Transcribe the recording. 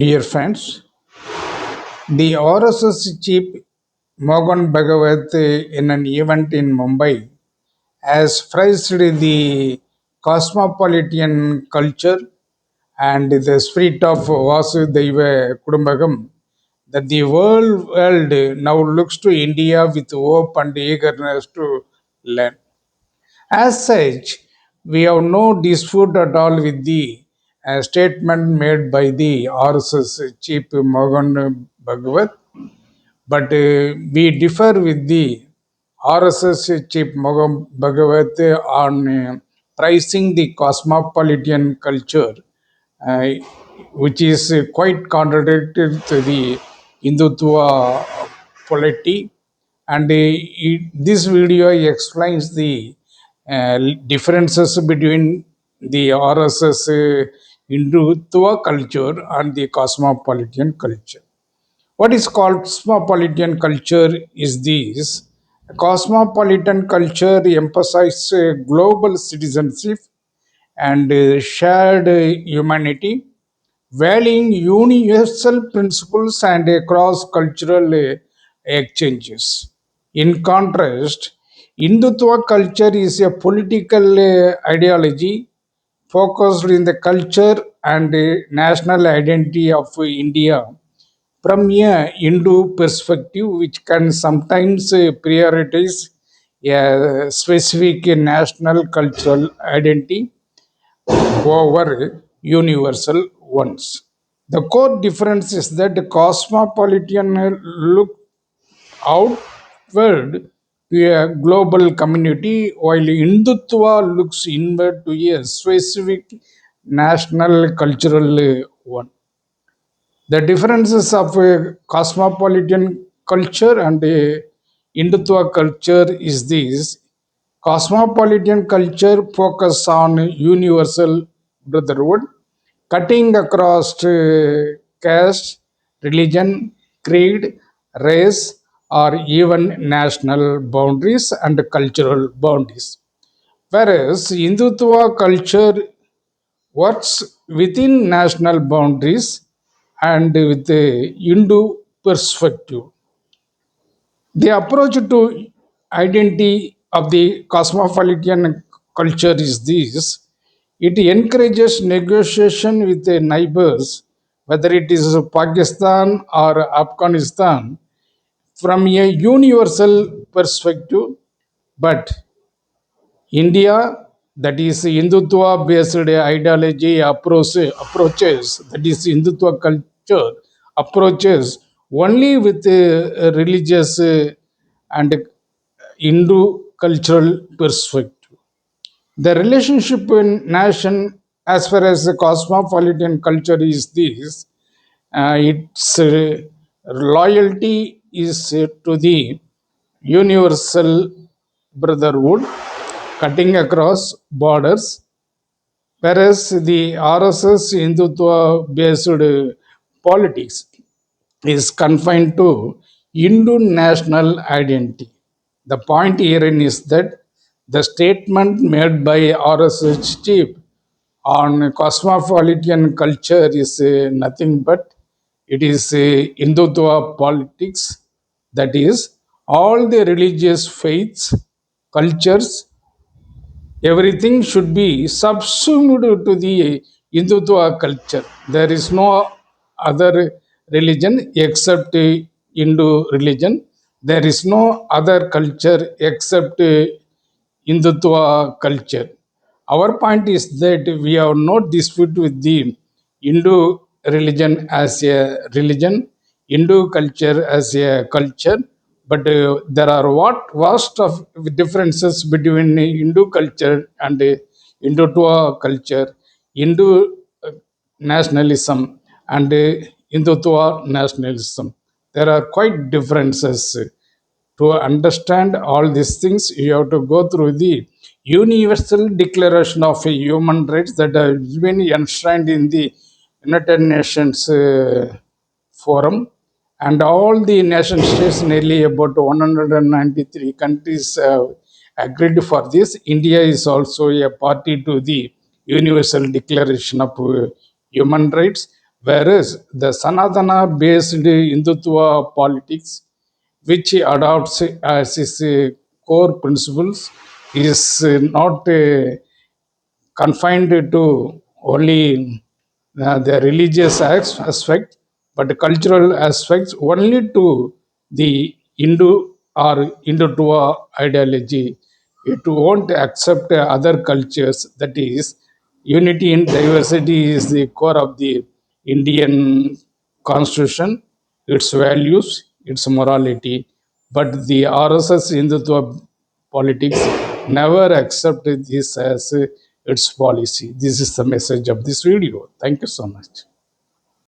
Dear friends, the RSS chief Mohan Bhagwat in an event in Mumbai has phrased the cosmopolitan culture and the spirit of Vasudhaiva Kudumbakam that the world now looks to India with hope and eagerness to learn. As such, we have no dispute at all with the statement made by the RSS chief Mohan Bhagwat, but we differ with the RSS chief Mohan Bhagwat on pricing the cosmopolitan culture, uh, which is quite contradictory to the Hindutva polity. And this video explains the differences between the RSS Hindutva culture and the cosmopolitan culture. What is called cosmopolitan culture is this. Cosmopolitan culture emphasizes global citizenship and shared humanity, valuing universal principles and cross cultural exchanges. In contrast, Hindutva culture is a political ideology focused in the culture and national identity of India from a Hindu perspective, which can sometimes prioritize a specific national cultural identity over universal ones. The core difference is that the cosmopolitan look outward to a global community, while Hindutva looks inward to a specific national cultural one. The differences of a cosmopolitan culture and a Hindutva culture is this. Cosmopolitan culture focus on universal brotherhood, cutting across caste, religion, creed, race, or even national boundaries and cultural boundaries. Whereas Hindutva culture works within national boundaries and with a Hindu perspective. The approach to identity of the cosmopolitan culture is this. It encourages negotiation with the neighbors, whether it is Pakistan or Afghanistan, from a universal perspective, but India, that is Hindutva based ideology approaches, that is Hindutva culture approaches only with religious and Hindu cultural perspective. The relationship in nation, as far as the cosmopolitan culture, is this. Its loyalty is to the universal brotherhood, cutting across borders, whereas the RSS Hindutva based politics is confined to Hindu national identity. The point herein is that the statement made by RSS chief on cosmopolitan culture is nothing but it is Hindutva politics, that is, all the religious faiths, cultures, everything should be subsumed to the Hindutva culture. There is no other religion except Hindu religion. There is no other culture except Hindutva culture. Our point is that we have no dispute with the Hindu religion as a religion, Hindu culture as a culture, but there are what vast of differences between Hindu culture and Hindutva culture, Hindu nationalism and Hindutva nationalism. There are quite differences. To understand all these things, you have to go through the Universal Declaration of Human Rights that has been enshrined in the United Nations Forum, and all the nation states, nearly about 193 countries, agreed for this. India is also a party to the Universal Declaration of Human Rights, Whereas the Sanatana based Hindutva politics, which adopts as its core principles, is not confined to only the religious aspect, but cultural aspects only to the Hindu or Hindutva ideology. It won't accept other cultures. That is, unity in diversity is the core of the Indian constitution, its values, its morality. But the RSS Hindutva politics never accepted this as its policy. This is the message of this video. Thank you so much.